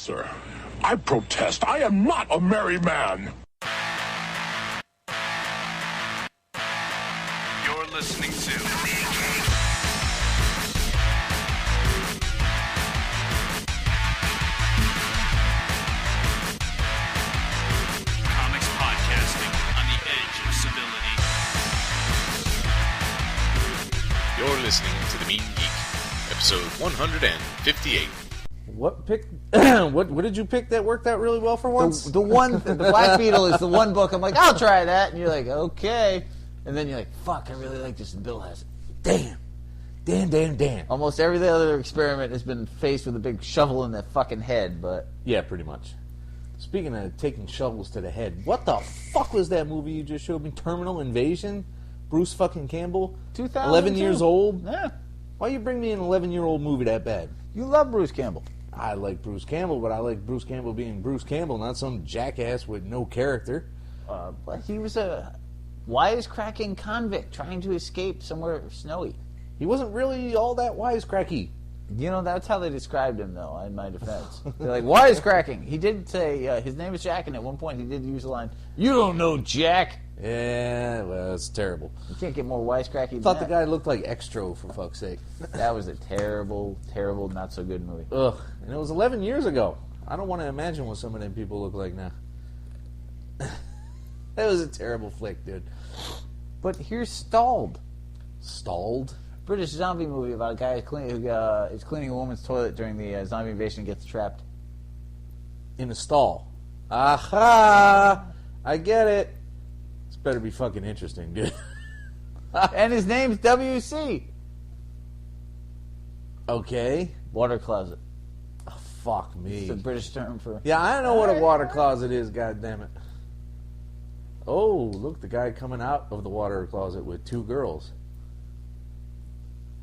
Sir, I protest. I am not a merry man. You're listening to Comics Podcasting on the edge of civility. You're listening to The Mean Geek, episode 158. What did you pick that worked out really well for once? The Black Beetle is the one book I'm like, I'll try that, and you're like, okay, and then you're like, fuck, I really like this, and Bill has it. Damn. Almost every other experiment has been faced with a big shovel in the fucking head, but Yeah, pretty much. Speaking of taking shovels to the head, what the fuck was that movie you just showed me? Terminal Invasion? Bruce fucking Campbell? 2002. 11 years old? Yeah. Why you bring me an 11-year-old movie that bad? You love Bruce Campbell. I like Bruce Campbell, but I like Bruce Campbell being Bruce Campbell, not some jackass with no character. But he was a wisecracking convict trying to escape somewhere snowy. He wasn't really all that wisecracky. You know, that's how they described him, though, in my defense. They're like, wisecracking. He did say, his name is Jack, and at one point he did use the line, you don't know Jack. Yeah, well, it's terrible. You can't get more wisecracky than Thought that. the guy looked like Extro, for fuck's sake. That was a terrible, not so good movie. Ugh, and it was 11 years ago. I don't want to imagine what some of them people look like now. That was a terrible flick, dude. But here's Stalled. Stalled? British zombie movie about a guy who is cleaning a woman's toilet during the zombie invasion and gets trapped. In a stall. Aha! I get it. This better be fucking interesting, dude. And his name's WC. Okay. Water closet. Oh, fuck me. It's a British term for... Yeah, I know what a water closet is, goddammit. Oh, look, the guy coming out of the water closet with two girls.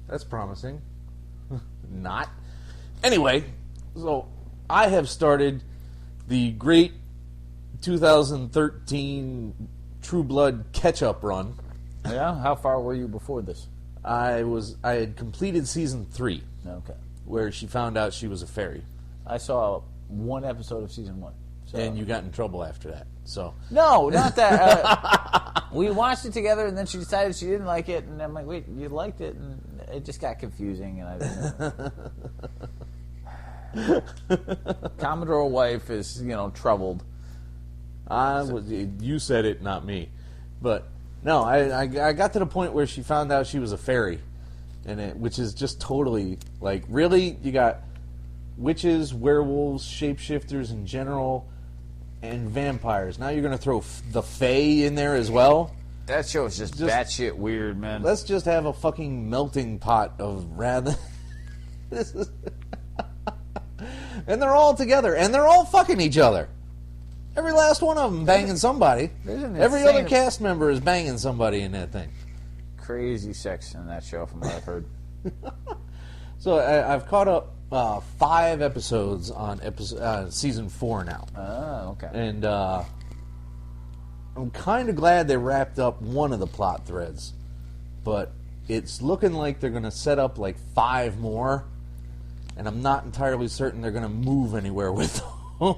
That's promising. Not. Anyway, so I have started the great 2013 True Blood catch-up run. Yeah? How far were you before this? I had completed season 3. Okay. Where she found out she was a fairy. I saw one episode of season 1. So. And you got in trouble after that. So no, not that. We watched it together, and then she decided she didn't like it, and I'm like, wait, you liked it? And it just got confusing, and I didn't. Commodore wife is, troubled. You said it, not me. But no, I got to the point where she found out she was a fairy, which is just totally like, really, you got witches, werewolves, shapeshifters in general, and vampires. Now you're going to throw the Fae in there as well? That show is just batshit weird, man. Let's just have a fucking melting pot of rather. This is, and they're all together, and they're all fucking each other. Every last one of them banging somebody. Every other cast member is banging somebody in that thing. Crazy sex in that show, from what I've heard. So I've caught up 5 episodes on season 4 now. Oh, okay. And I'm kind of glad they wrapped up one of the plot threads, but it's looking like they're going to set up like 5 more, and I'm not entirely certain they're going to move anywhere with them.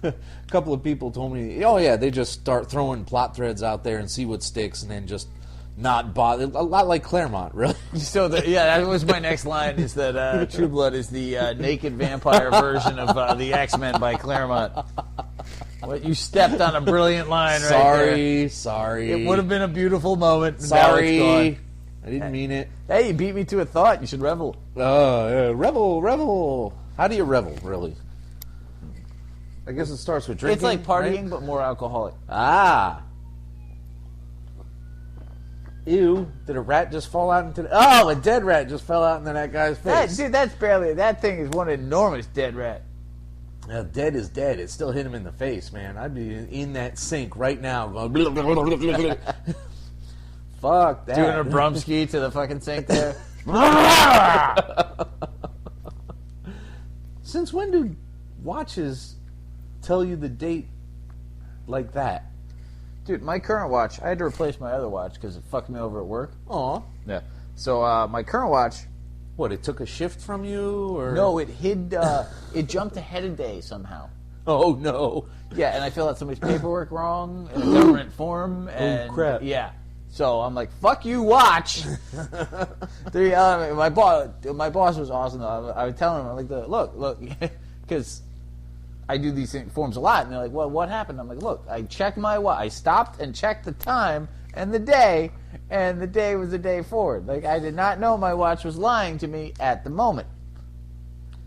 A couple of people told me, oh yeah, they just start throwing plot threads out there and see what sticks, and then just not bother. A lot like Claremont, really. So, that was my next line, is that True Blood is the naked vampire version of the X-Men by Claremont. What, you stepped on a brilliant line right there. Sorry. It would have been a beautiful moment. Sorry. Now it's gone. I didn't mean it. Hey, you beat me to a thought. You should revel. Revel. How do you revel, really? I guess it starts with drinking. It's like partying, right? but more alcoholic. Ah. Ew, did a rat just fall out into a dead rat just fell out into that guy's face. That thing is one enormous dead rat. Dead is dead. It still hit him in the face, man. I'd be in that sink right now going, fuck that. Doing a brumski to the fucking sink there. Since when do watches tell you the date like that? Dude, my current watch, I had to replace my other watch because it fucked me over at work. Aw. Yeah. So my current watch What, it took a shift from you, or No, it hid. It jumped ahead a day somehow. Oh no! Yeah, and I filled out somebody's paperwork wrong in a government form. And, crap. Yeah. So I'm like, "Fuck you, watch." My boss was awesome though. I would tell him, I'm like, "Look," because I do these forms a lot, and they're like, "Well, what happened?" I'm like, "Look, I checked my watch. I stopped and checked the time and the day was the day forward. Like, I did not know my watch was lying to me at the moment."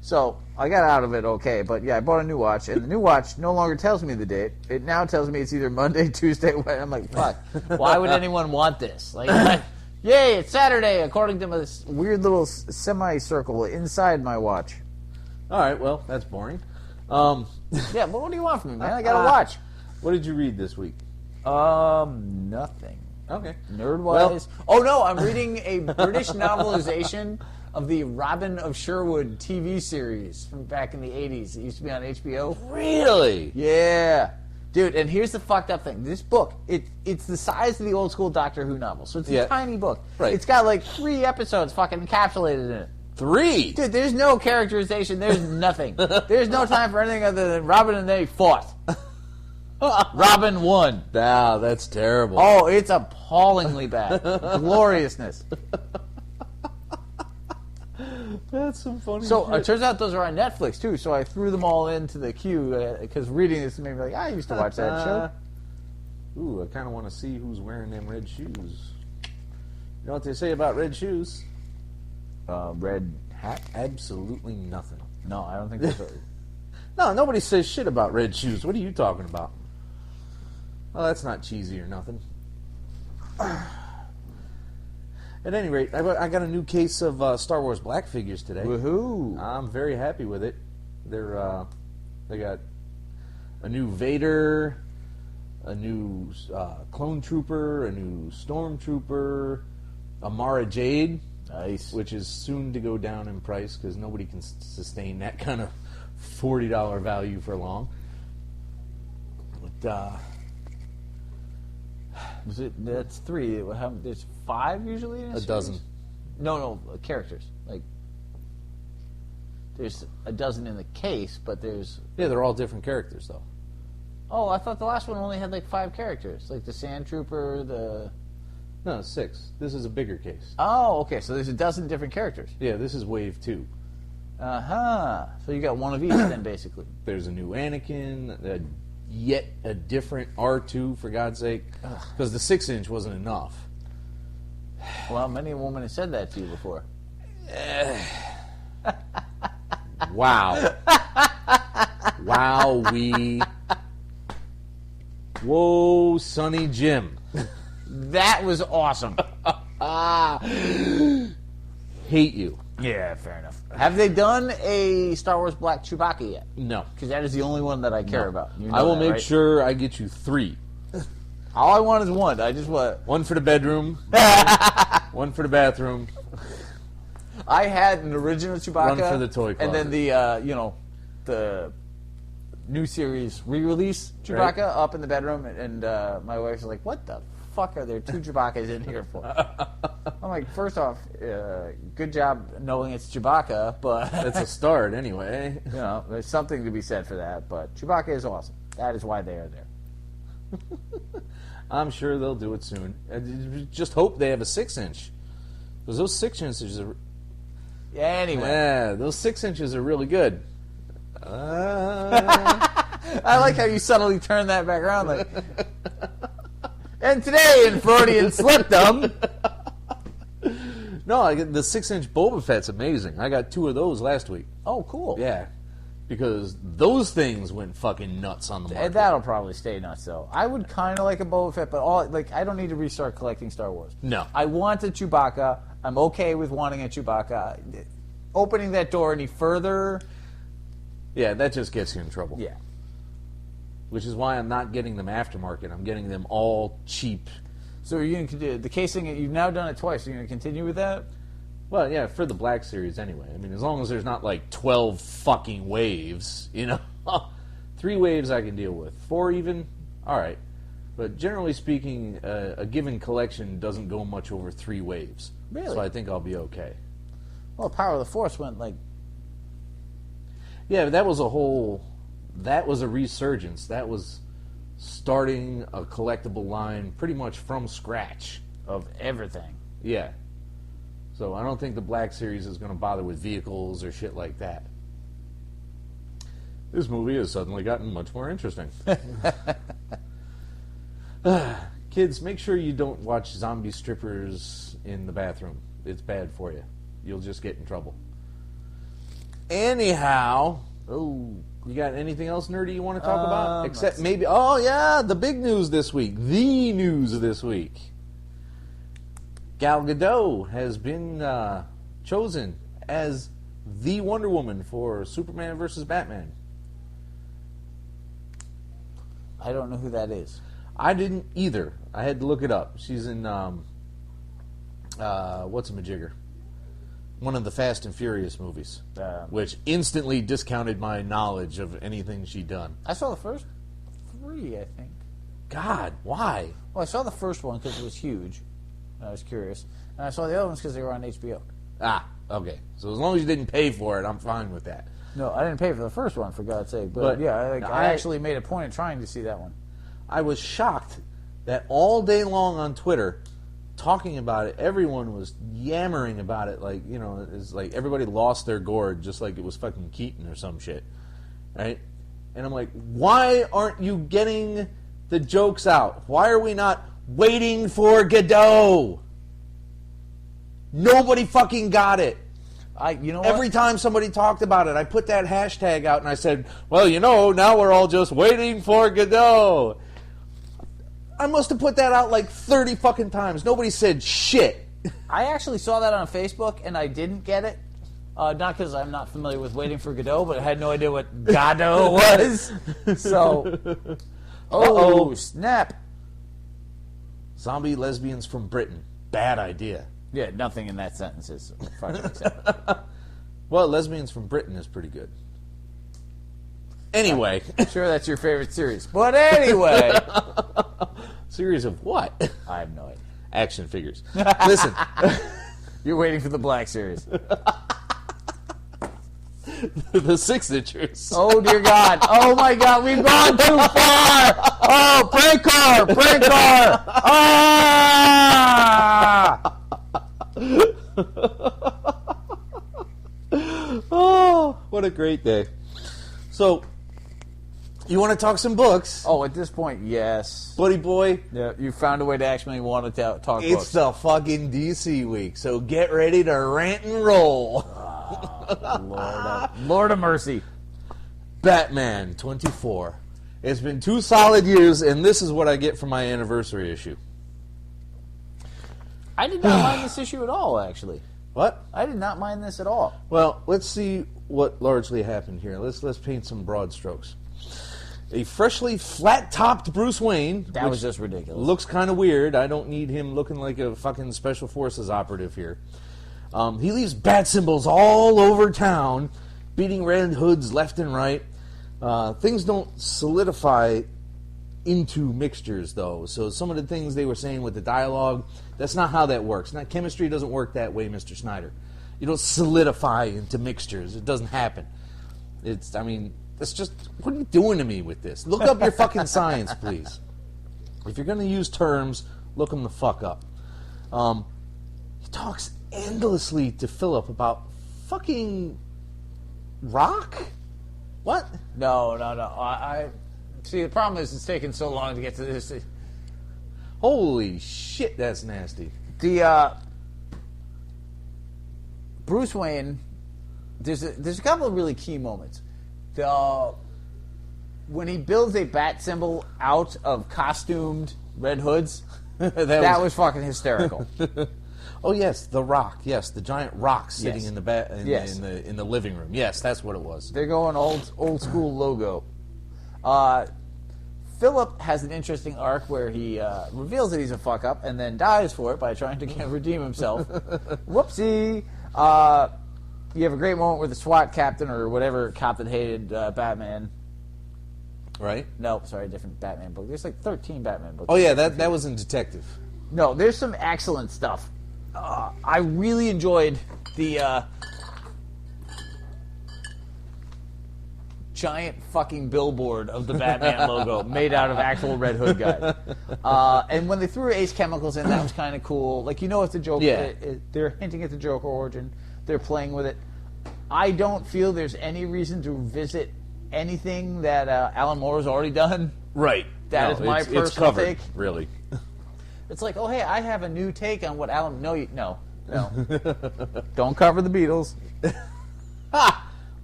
So I got out of it okay, but yeah, I bought a new watch, and the new watch no longer tells me the date. It now tells me it's either Monday, Tuesday, Wednesday. I'm like, fuck, why would anyone want this? Like, yay, it's Saturday, according to this weird little semicircle inside my watch. All right, well, that's boring. Yeah, but what do you want from me, man? I got a watch. What did you read this week? Nothing. Okay. Nerd-wise. Oh, no, I'm reading a British novelization of the Robin of Sherwood TV series from back in the 80s. It used to be on HBO. Really? Yeah. Dude, and here's the fucked up thing. This book, it's the size of the old school Doctor Who novel, so it's a tiny book. Right. It's got like 3 episodes fucking encapsulated in it. 3? Dude, there's no characterization. There's nothing. There's no time for anything other than Robin and they fought. Robin won. Wow, that's terrible. Oh, it's appallingly bad. Gloriousness. That's some funny So shit. it turns out those are on Netflix too. So I threw them all into the queue because reading this made me like, I used to watch that show. Ooh, I kind of want to see who's wearing them red shoes. You know what they say about red shoes? Red hat? Absolutely nothing. No, I don't think that's right. No, nobody says shit about red shoes. What are you talking about? Well, that's not cheesy or nothing. At any rate, I got a new case of Star Wars Black figures today. Woohoo! I'm very happy with it. They got a new Vader, a new Clone Trooper, a new Stormtrooper, a Mara Jade. Nice. Which is soon to go down in price because nobody can sustain that kind of $40 value for long. But That's 3. There's 5 usually in a series? dozen. No, characters. Like, there's a dozen in the case, but there's... Yeah, they're all different characters, though. Oh, I thought the last one only had like 5 characters. Like the Sand Trooper, the... No, 6. This is a bigger case. Oh, okay, so there's a dozen different characters. Yeah, this is Wave 2. Uh-huh. So you got one of each then, basically. There's a new Anakin, yet a different R2, for God's sake. Because the 6-inch wasn't enough. Well, many a woman has said that to you before. Wow. Wowee. Whoa, Sonny Jim. That was awesome. Hate you. Yeah, fair enough. Have they done a Star Wars Black Chewbacca yet? No. Because that is the only one that I care about. You know I will that, make right? sure I get you 3. All I want is one. I just want... One for the bedroom. One for the bathroom. I had an original Chewbacca. One for the toy And then closet. the new series re-release Chewbacca Right. up in the bedroom. And my wife's like, what the fuck are there 2 Chewbaccas in here for? I'm like, first off, good job knowing it's Chewbacca, but... That's a start, anyway. You know, there's something to be said for that, but Chewbacca is awesome. That is why they are there. I'm sure they'll do it soon. I just hope they have a 6-inch. Because those 6 inches are... Yeah, anyway. Yeah, those 6 inches are really good. I like how you subtly turn that back around. Like, and today in Freudian Slipdom... No, the 6-inch Boba Fett's amazing. I got 2 of those last week. Oh, cool. Yeah. Because those things went fucking nuts on the market. And that'll probably stay nuts, though. I would kind of like a Boba Fett, but I don't need to restart collecting Star Wars. No. I want a Chewbacca. I'm okay with wanting a Chewbacca. Opening that door any further... Yeah, that just gets you in trouble. Yeah. Which is why I'm not getting them aftermarket. I'm getting them all cheap. So you're going to do the casing, you've now done it twice. Are you going to continue with that? Well, yeah, for the Black Series anyway. I mean, as long as there's not like 12 fucking waves, 3 waves I can deal with. 4 even, all right. But generally speaking, a given collection doesn't go much over 3 waves. Really? So I think I'll be okay. Well, Power of the Force went like... Yeah, that was a resurgence. That was starting a collectible line pretty much from scratch. Of everything. Yeah. So I don't think the Black Series is going to bother with vehicles or shit like that. This movie has suddenly gotten much more interesting. Kids, make sure you don't watch zombie strippers in the bathroom. It's bad for you. You'll just get in trouble. Anyhow, you got anything else nerdy you want to talk about? Except maybe, the big news this week. The news of this week. Gal Gadot has been chosen as the Wonder Woman for Superman vs. Batman. I don't know who that is. I didn't either. I had to look it up. She's in, what's-a-majigger? One of the Fast and Furious movies, which instantly discounted my knowledge of anything she'd done. I saw the first 3, I think. God, why? Well, I saw the first one because it was huge. I was curious. And I saw the other ones because they were on HBO. Ah, okay. So as long as you didn't pay for it, I'm fine with that. No, I didn't pay for the first one, for God's sake. But yeah, I actually made a point of trying to see that one. I was shocked that all day long on Twitter, talking about it, everyone was yammering about it like, you know, it's like everybody lost their gourd just like it was fucking Keaton or some shit. Right? And I'm like, why aren't you getting the jokes out? Why are we not waiting for Godot? Nobody fucking got it. You know what? Every time somebody talked about it, I put that hashtag out and I said, well, you know, now we're all just waiting for Godot. I must have put that out like 30 fucking times. Nobody said shit. I actually saw that on Facebook and I didn't get it. Not because I'm not familiar with Waiting for Godot, but I had no idea what Godot was. So, snap. Zombie lesbians from Britain. Bad idea. Yeah, nothing in that sentence is fucking acceptable. Well, lesbians from Britain is pretty good. Anyway. I'm sure that's your favorite series. But anyway. Series of what? I have no idea. Action figures. Listen. You're waiting for the Black Series. The signatures. Oh, dear God. Oh, my God. We've gone too far. Oh, prank car. Prank car. Ah! Oh, what a great day. So, you want to talk some books? Oh, at this point, yes. Buddy boy. Yeah, you found a way to actually want to talk books. It's the fucking DC week, so get ready to rant and roll. Lord of mercy. Batman 24. It's been 2 solid years, and this is what I get for my anniversary issue. I did not mind this issue at all, actually. What? I did not mind this at all. Well, let's see what largely happened here. Let's paint some broad strokes. A freshly flat-topped Bruce Wayne. That was just ridiculous. Looks kind of weird. I don't need him looking like a fucking Special Forces operative here. He leaves bat symbols all over town, beating Red Hoods left and right. Things don't solidify into mixtures, though. So some of the things they were saying with the dialogue, that's not how that works. Chemistry doesn't work that way, Mr. Snyder. You don't solidify into mixtures. It doesn't happen. It's just, what are you doing to me with this? Look up your fucking science, please. If you're going to use terms, look them the fuck up. He talks endlessly to Philip about fucking rock? What? No. I see, the problem is it's taken so long to get to this. Holy shit, that's nasty. The Bruce Wayne, there's a couple of really key moments. When he builds a bat symbol out of costumed Red Hoods, that was fucking hysterical. Oh yes, the rock. Yes, the giant rock sitting Yes. in the in the living room. Yes, that's what it was. They're going old school logo. Philip has an interesting arc where he reveals that he's a fuck up and then dies for it by trying to redeem himself. Whoopsie. You have a great moment with the SWAT captain or whatever cop that hated Batman. Right? No, sorry, different Batman book. There's like 13 Batman books. Oh yeah, that was in Detective. No, there's some excellent stuff. I really enjoyed the giant fucking billboard of the Batman logo made out of actual Red Hood guys. And when they threw Ace Chemicals in, that was kind of cool. Like, you know, it's a Joker. Yeah. They're hinting at the Joker origin. They're playing with it. I don't feel there's any reason to visit anything that Alan Moore has already done. Right. That is my personal it's covered, take. Really. It's like, oh, hey, I have a new take on what Alan... No. Don't cover the Beatles.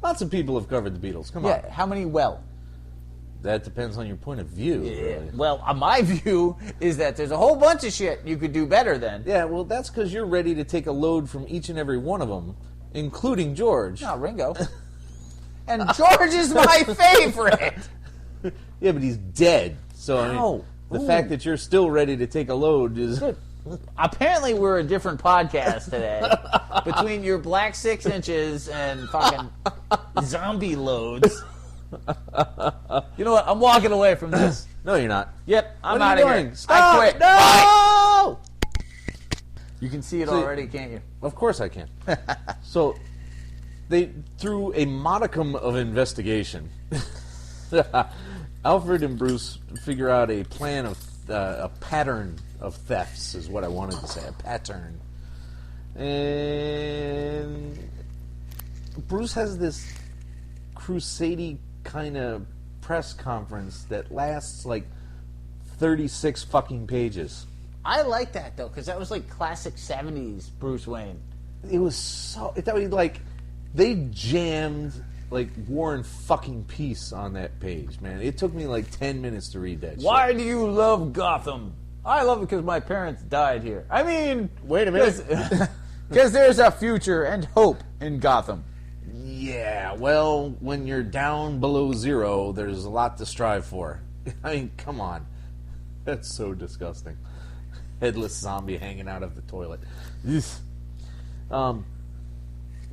Lots of people have covered the Beatles. Come on. Yeah, how many well? That depends on your point of view. Yeah. Really. Well, my view is that there's a whole bunch of shit you could do better than. Yeah, well, that's because you're ready to take a load from each and every one of them, including George. No, Ringo. And George is my favorite. Yeah, but he's dead. So I mean, the fact that you're still ready to take a load is... Dude, apparently we're a different podcast today. Between your black 6 inches and fucking zombie loads. You know what? I'm walking away from this. No, you're not. Yep, I'm What are out you of doing? here. Stop! I quit. No! Bye. You can see it See- already, can't you? Of course I can. So, they, through a modicum of investigation, Alfred and Bruce figure out a plan of a pattern of thefts, is what I wanted to say, a pattern. And Bruce has this crusade kind of press conference that lasts like 36 fucking pages. I like that, though, because that was like classic 70s Bruce Wayne. It was so... That was like... They jammed like War and fucking Peace on that page, man. It took me like 10 minutes to read that shit. Why do you love Gotham? I love it because my parents died here. I mean... Wait a minute. Because there's a future and hope in Gotham. Yeah, well, when you're down below zero, there's a lot to strive for. I mean, come on. That's so disgusting. Headless zombie hanging out of the toilet.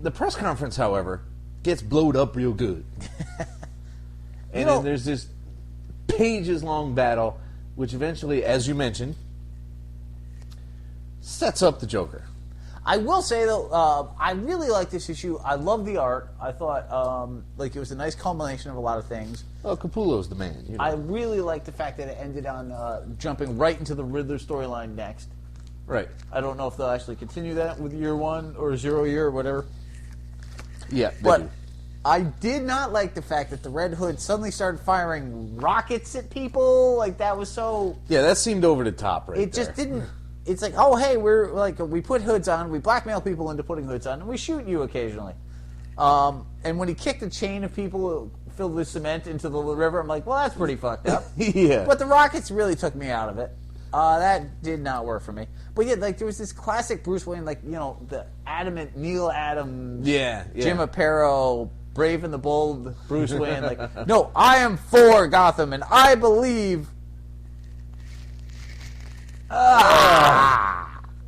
The press conference, however, gets blowed up real good. And then there's this pages-long battle, which eventually, as you mentioned, sets up the Joker. I will say, though, I really like this issue. I love the art. I thought like it was a nice culmination of a lot of things. Well, Capullo's the man. You know. I really like the fact that it ended on jumping right into the Riddler storyline next. Right. I don't know if they'll actually continue that with year 1 or 0 year or whatever. Yeah, But I did not like the fact that the Red Hood suddenly started firing rockets at people. Like, that was so... Yeah, that seemed over the top right It there. just didn't... It's like, oh, hey, we're like, we put hoods on, we blackmail people into putting hoods on, and we shoot you occasionally. And when he kicked a chain of people filled with cement into the river, I'm like, well, that's pretty fucked up. Yeah. But the rockets really took me out of it. That did not work for me. But yeah, like, there was this classic Bruce Wayne, like, you know, the adamant Neil Adams, Yeah. Jim Aparo, Brave and the Bold Bruce Wayne. Like, no, I am for Gotham, and I believe...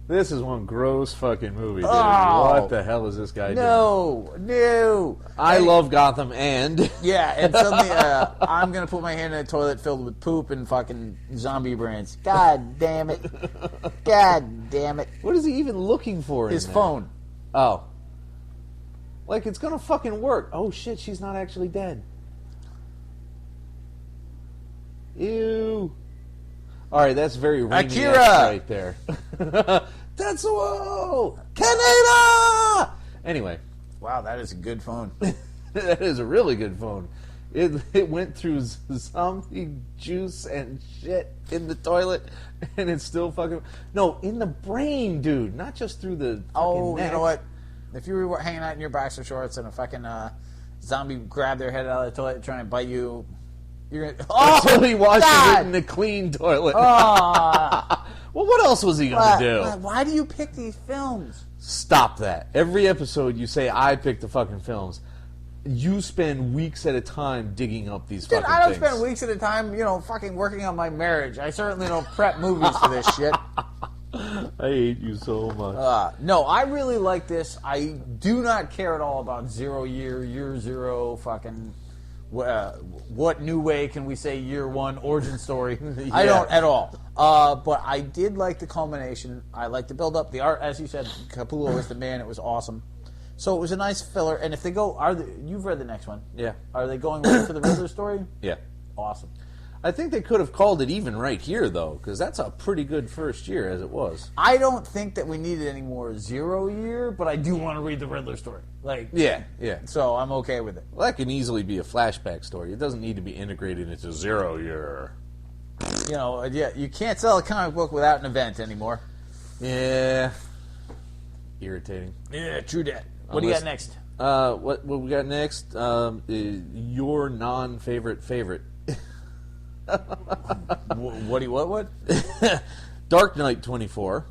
This is one gross fucking movie, dude. Oh. What the hell is this guy doing? No. I love Gotham and... Yeah, and suddenly I'm going to put my hand in a toilet filled with poop and fucking zombie brains. God damn it. God damn it. What is he even looking for His in there? phone. Oh. Like, it's gonna fucking work. Oh, shit, she's not actually dead. Ew. Alright, that's very Raimi-esque Akira! right there. Tetsuo! Kaneda! Anyway. Wow, that is a good phone. That is a really good phone. It went through zombie juice and shit in the toilet, and it's still fucking... No, in the brain, dude. Not just through the fucking neck. You know what? If you were hanging out in your boxer shorts and a fucking zombie grabbed their head out of the toilet trying to bite you, you're gonna... Until he washes God! it in a clean toilet. Oh. Well, what else was he going to do? Why do you pick these films? Stop that. Every episode you say, I picked the fucking films. You spend weeks at a time digging up these Dude, fucking I don't things. spend weeks at a time, you know, fucking working on my marriage. I certainly don't prep movies for this shit. I hate you so much. No, I really like this. I do not care at all about 0 year, year 0, fucking... what new way can we say year 1 origin story? Yeah. I don't at all. But I did like the culmination. I like the build up. The art, as you said, Capullo was the man. It was awesome. So it was a nice filler. And if they go, you've read the next one. Yeah. Are they going right to the Riddler story? Yeah. Awesome. I think they could have called it even right here, though, because that's a pretty good first year as it was. I don't think that we needed any more 0 year, but I do want to read the Riddler story. Yeah. So I'm okay with it. Well, that can easily be a flashback story. It doesn't need to be integrated into 0 year. You can't sell a comic book without an event anymore. Yeah. Irritating. Yeah, true that. What do you got next? What we got next? Your non-favorite favorite. What? Dark Knight 24,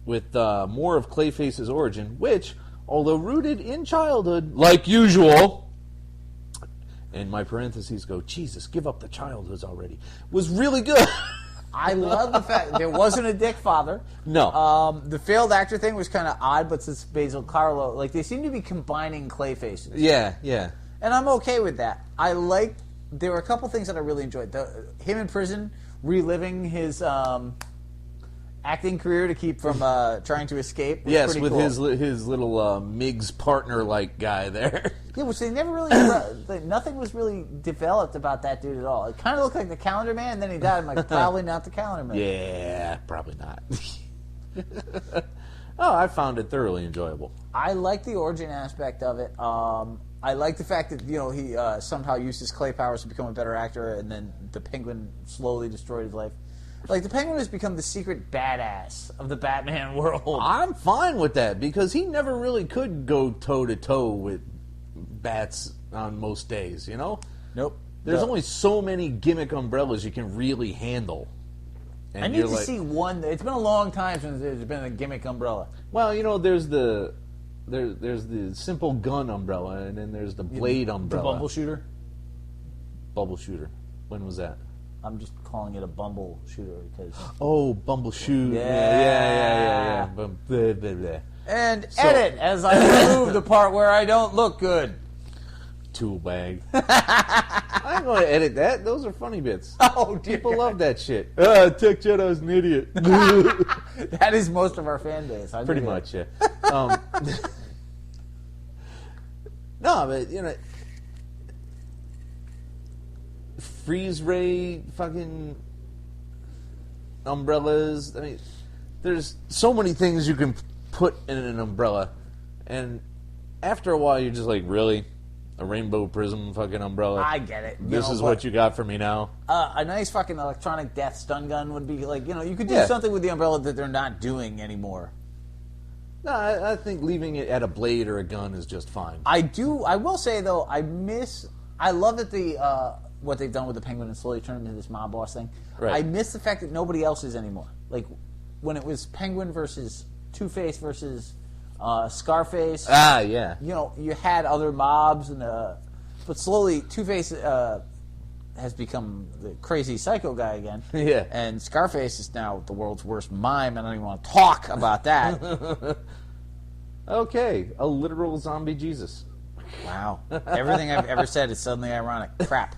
with more of Clayface's origin, which, although rooted in childhood, like usual, and my parentheses go, Jesus, give up the childhoods already, was really good. I love the fact there wasn't a dick father. No. The failed actor thing was kind of odd, but since Basil Carlo, they seem to be combining Clayfaces. Yeah. And I'm okay with that. There were a couple things that I really enjoyed. Him in prison, reliving his acting career to keep from trying to escape. Was pretty with cool. his little Miggs partner-like guy there. Yeah, which they never really... nothing was really developed about that dude at all. It kind of looked like the Calendar Man, and then he died. I'm like, probably not the Calendar Man. Yeah, probably not. I found it thoroughly enjoyable. I like the origin aspect of it. I like the fact that he somehow used his clay powers to become a better actor, and then the Penguin slowly destroyed his life. The Penguin has become the secret badass of the Batman world. I'm fine with that because he never really could go toe to toe with bats on most days. Nope. There's only so many gimmick umbrellas you can really handle. And I need to see one. It's been a long time since there's been a gimmick umbrella. Well, there's the simple gun umbrella, and then there's the blade umbrella. The bumble shooter? Bubble shooter. When was that? I'm just calling it a bumble shooter because... Oh, bumble shoot. Yeah. Blah, blah, blah. And edit as I remove the part where I don't look good. Tool bag. I'm going to edit that. Those are funny bits. Oh, dear. People love that shit. Tech Jedi's an idiot. That is most of our fan base. Pretty much, yeah. No, but, freeze ray fucking umbrellas. I mean, there's so many things you can put in an umbrella, and after a while you're just like, really? A rainbow prism fucking umbrella? I get it. This is what you got for me now? A nice fucking electronic death stun gun would be you could do something with the umbrella that they're not doing anymore. No, I think leaving it at a blade or a gun is just fine. I will say, though, I love that what they've done with the Penguin and slowly turned into this mob boss thing. Right. I miss the fact that nobody else is anymore. When it was Penguin versus Two-Face versus Scarface. Ah, yeah. You had other mobs, but slowly Two-Face has become the crazy psycho guy again. Yeah. And Scarface is now the world's worst mime. I don't even want to talk about that. Okay, a literal zombie Jesus. Wow. Everything I've ever said is suddenly ironic. Crap.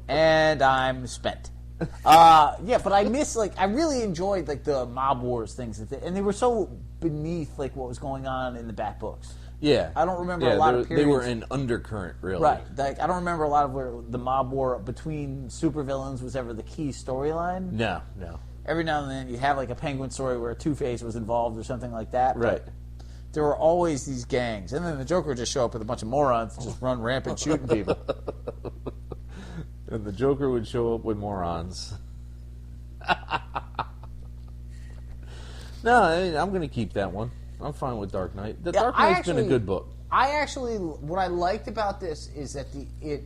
And I'm spent. But I miss, I really enjoyed, the Mob Wars things. And they were so beneath, what was going on in the Bat books. Yeah. I don't remember a lot of periods. They were an undercurrent, really. Right. I don't remember a lot of where the Mob War between supervillains was ever the key storyline. No. Every now and then you'd have, a Penguin story where Two-Face was involved or something like that. Right. There were always these gangs. And then the Joker would just show up with a bunch of morons and just run rampant shooting people. And the Joker would show up with morons. No, I'm going to keep that one. I'm fine with Dark Knight. Dark Knight's been a good book. What I liked about this is that it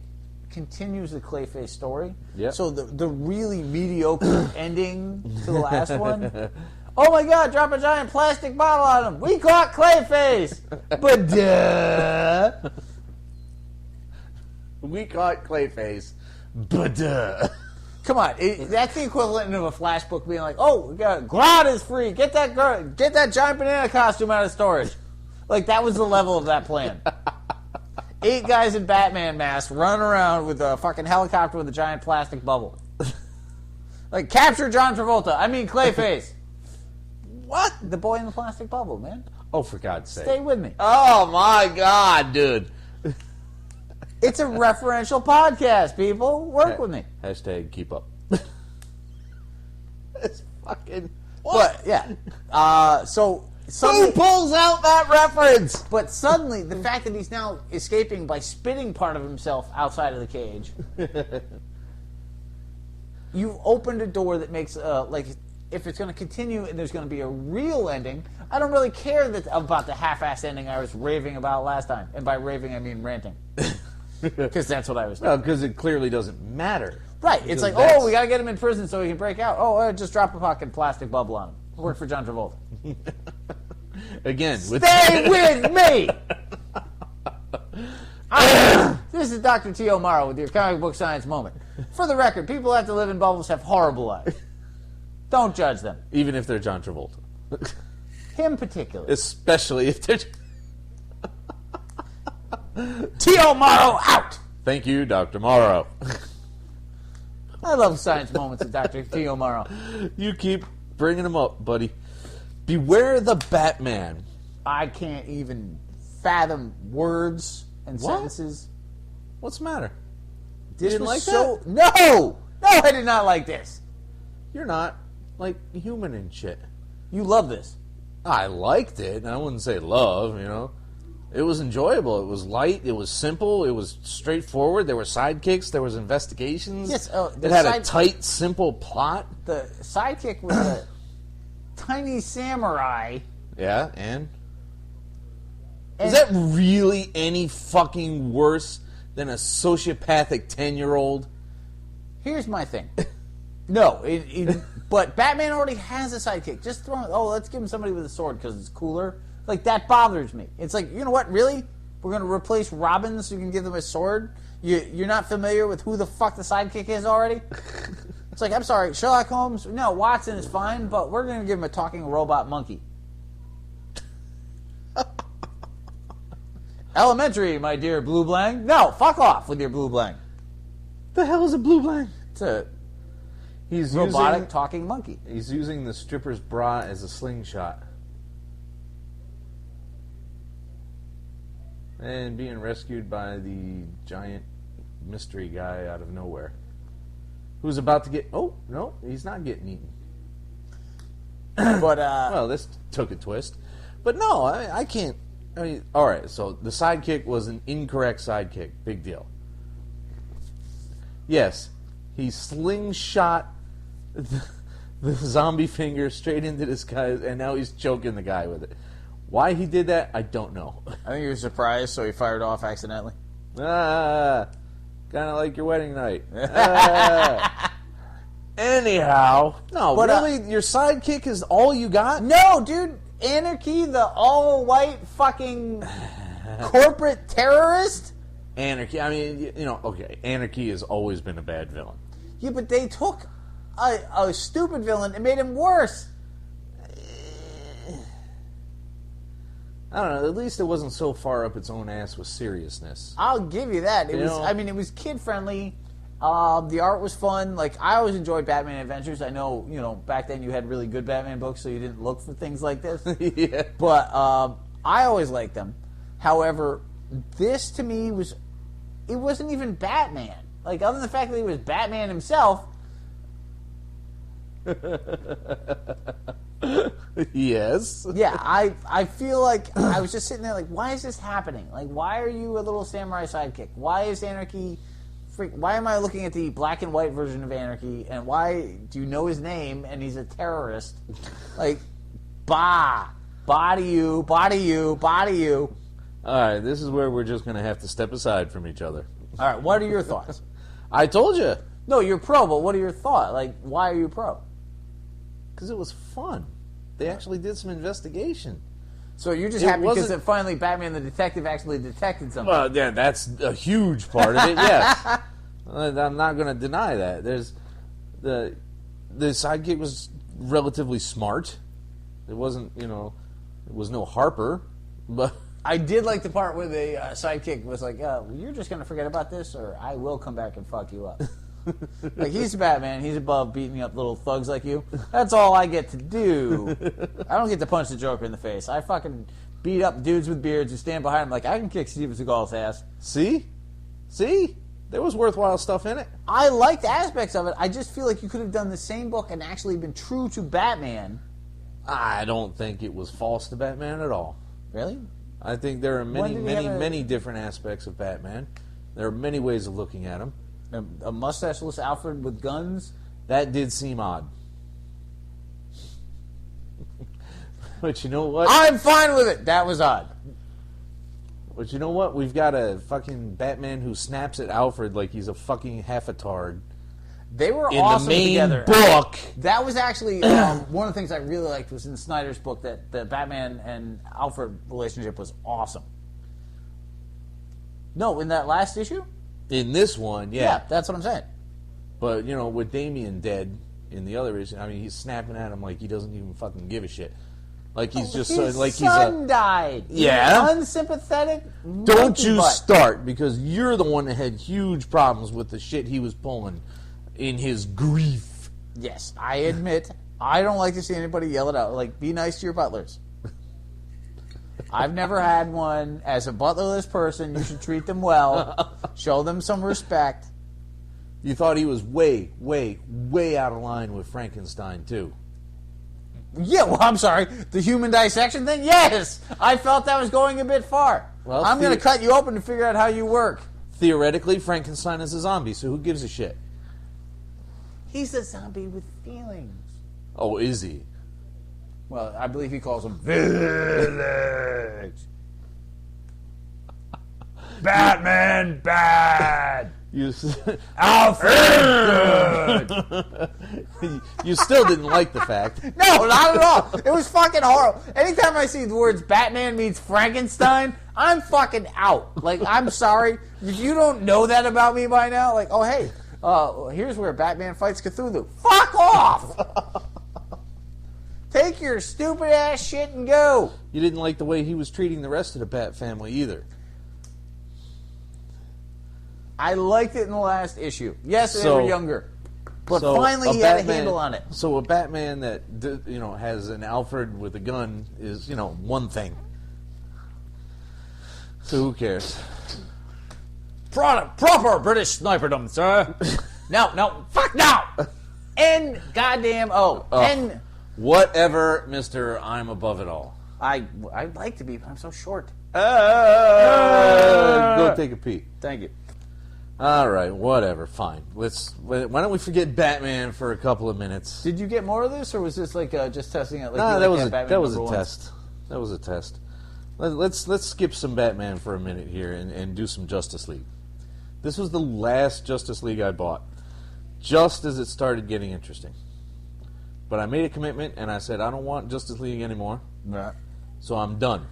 continues the Clayface story. Yep. So the really mediocre ending to the last one. Oh my God, drop a giant plastic bottle on him. We caught Clayface. But duh. We caught Clayface. But duh. Come on, that's the equivalent of a Flash book being like, oh, Grodd is free. Get that giant banana costume out of storage. That was the level of that plan. 8 guys in Batman masks running around with a fucking helicopter with a giant plastic bubble. Capture John Travolta. I mean Clayface. What? The boy in the plastic bubble, man. Oh, for God's sake. Stay with me. Oh, my God, dude. It's a referential podcast, people. Work with me. Hashtag keep up. It's fucking... What? But, yeah. So... Who pulls out that reference? But suddenly, the fact that he's now escaping by spitting part of himself outside of the cage, you've opened a door that makes, like, if it's going to continue and there's going to be a real ending, I don't really care about the half-assed ending I was raving about last time. And by raving, I mean ranting. Because that's what I was doing. Well, because it clearly doesn't matter. Right. It's like, oh, we got to get him in prison so he can break out. Oh, just drop a fucking plastic bubble on him. Work for John Travolta. Again, stay with me. This is Dr. T. O'Mara with your comic book science moment. For the record, people who have to live in bubbles have horrible lives. Don't judge them, even if they're John Travolta. Him particularly, especially if they're T. O'Mara out. Thank you, Dr. Morrow. I love science moments with Dr. T. O'Mara. You keep bringing them up, buddy. Beware the Batman. I can't even fathom words and sentences. What's the matter? This you didn't was like that? No, I did not like this. You're not, like, human and shit. You love this. I liked it. I wouldn't say love, you know. It was enjoyable. It was light. It was simple. It was straightforward. There were sidekicks. There was investigations. Yes, it had a tight, simple plot. The sidekick was a tiny samurai. Yeah, and is that really any fucking worse than a sociopathic 10-year-old? Here's my thing. No, but Batman already has a sidekick. Just throw. Oh, let's give him somebody with a sword because it's cooler. Like, that bothers me. It's like, you know what? Really? We're going to replace Robin so you can give them a sword? You're not familiar with who the fuck the sidekick is already? It's like, I'm sorry, Sherlock Holmes? No, Watson is fine, but we're going to give him a talking robot monkey. Elementary, my dear Blue Blang. No, fuck off with your Blue Blang. The hell is a Blue Blang? It's a robotic talking monkey. He's using the stripper's bra as a slingshot. And being rescued by the giant mystery guy out of nowhere. Who's about to get... Oh, no, he's not getting eaten. But, well, this took a twist. But no, I can't... I mean, alright, so the sidekick was an incorrect sidekick. Big deal. Yes, he slingshot the zombie finger straight into this guy, and now he's choking the guy with it. Why he did that, I don't know. I think he was surprised, so he fired off accidentally. Kind of like your wedding night. Anyhow, no, but, really, your sidekick is all you got? No, dude. Anarchy, the all-white fucking corporate terrorist? Anarchy, I mean, you know, okay, Anarchy has always been a bad villain. Yeah, but they took a stupid villain and made him worse. I don't know, at least it wasn't so far up its own ass with seriousness. I'll give you that. It was kid-friendly. The art was fun. Like, I always enjoyed Batman Adventures. I know, back then you had really good Batman books, so you didn't look for things like this. Yeah. But I always liked them. However, this to me it wasn't even Batman. Like, other than the fact that he was Batman himself. Yes. Yeah, I feel like I was just sitting there like, why is this happening? Like, why are you a little samurai sidekick? Why is Anarchy... Why am I looking at the black and white version of Anarchy, and why do you know his name, and he's a terrorist? Like, body you. All right, this is where we're just going to have to step aside from each other. All right, what are your thoughts? I told you. No, you're pro, but what are your thoughts? Like, why are you pro? Because it was fun. They actually did some investigation. So you're just happy because finally Batman the detective actually detected something. Well, yeah, that's a huge part of it, yes. I'm not going to deny that. There's the sidekick was relatively smart. It wasn't, it was no Harper, but... I did like the part where the sidekick was like, you're just going to forget about this, or I will come back and fuck you up. Like, he's Batman. He's above beating up little thugs like you. That's all I get to do. I don't get to punch the Joker in the face. I fucking beat up dudes with beards who stand behind him like, I can kick Steven Seagal's ass. See? There was worthwhile stuff in it. I liked aspects of it. I just feel like you could have done the same book and actually been true to Batman. I don't think it was false to Batman at all. Really? I think there are many different aspects of Batman. There are many ways of looking at him. A mustacheless Alfred with guns? That did seem odd. But you know what? I'm fine with it. That was odd. But you know what? We've got a fucking Batman who snaps at Alfred like he's a fucking half-a-tard. They were in awesome the main together. book. That was actually one of the things I really liked was in Snyder's book that the Batman and Alfred relationship was awesome. No, in that last issue? In this one, Yeah, that's what I'm saying. But, you know, with Damian dead in the other issue, I mean, he's snapping at him like he doesn't even fucking give a shit. Like he's just His like son died. Yeah. Unsympathetic. Don't you butt. start, because you're the one that had huge problems with the shit he was pulling in his grief. Yes, I admit I don't like to see anybody yell it out. Like, be nice to your butlers. I've never had one. As a butlerless person, you should treat them well. Show them some respect. You thought he was way, way, way out of line with Frankenstein, too. Yeah, well, I'm sorry. The human dissection thing? Yes! I felt that was going a bit far. Well, I'm going to cut you open to figure out how you work. Theoretically, Frankenstein is a zombie, so who gives a shit? He's a zombie with feelings. Oh, is he? Well, I believe he calls them village. Batman bad. Alfred good. You still didn't like the fact. No, not at all. It was fucking horrible. Anytime I see the words Batman meets Frankenstein, I'm fucking out. Like, I'm sorry. If you don't know that about me by now, like, oh, hey, here's where Batman fights Cthulhu. Fuck off! Take your stupid ass shit and go. You didn't like the way he was treating the rest of the Bat family either. I liked it in the last issue. Yes, they were younger. But So finally he had a handle on it. So a Batman that has an Alfred with a gun is one thing. So who cares? Proper British sniperdom, sir. No, fuck no. N goddamn O. N. Whatever, Mr. I'm above it all. I'd like to be, but I'm so short. Go take a pee. Thank you. All right, whatever, fine. Why don't we forget Batman for a couple of minutes? Did you get more of this, or was this like just testing it? Like No, that was a Batman test. That was a test. Let's skip some Batman for a minute here and do some Justice League. This was the last Justice League I bought, just as it started getting interesting. But I made a commitment, and I said, I don't want Justice League anymore, so I'm done.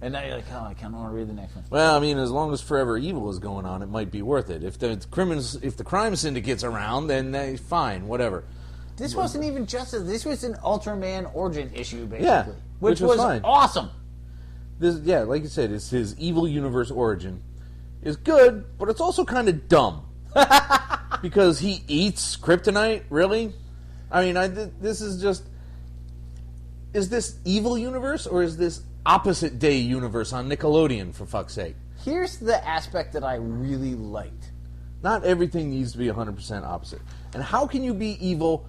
And now you're like, oh, I kind of want to read the next one. Well, I mean, as long as Forever Evil is going on, it might be worth it. If the crime syndicate's around, then fine, whatever. This wasn't even Justice. This was an Ultraman origin issue, basically. Yeah, which was fine. Awesome. Like you said, it's his evil universe origin. Is good, but it's also kind of dumb. Because he eats kryptonite, really? I mean, this is just... Is this evil universe, or is this opposite day universe on Nickelodeon, for fuck's sake? Here's the aspect that I really liked. Not everything needs to be 100% opposite. And how can you be evil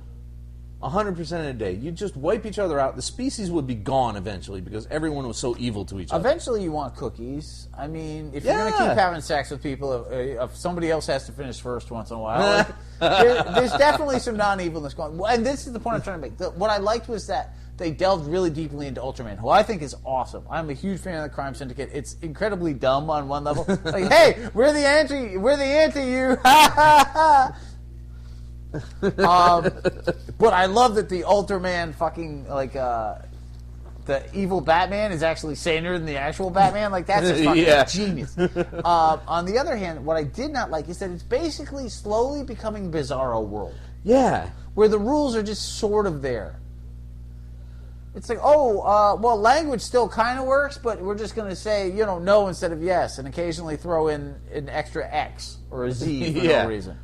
100% of the day? You just wipe each other out. The species would be gone eventually because everyone was so evil to each other. Eventually you want cookies. I mean, if you're going to keep having sex with people, if somebody else has to finish first once in a while, there's definitely some non-evilness going on. And this is the point I'm trying to make. What I liked was that they delved really deeply into Ultraman, who I think is awesome. I'm a huge fan of the Crime Syndicate. It's incredibly dumb on one level. Like, hey, we're the anti you. But I love that the Ultraman fucking the evil Batman is actually saner than the actual Batman. Like, that's just fucking genius. On the other hand, what I did not like is that it's basically slowly becoming Bizarro World. Yeah. Where the rules are just sort of there. It's like, well, language still kind of works, but we're just going to say, no instead of yes, and occasionally throw in an extra X or a Z for no reason.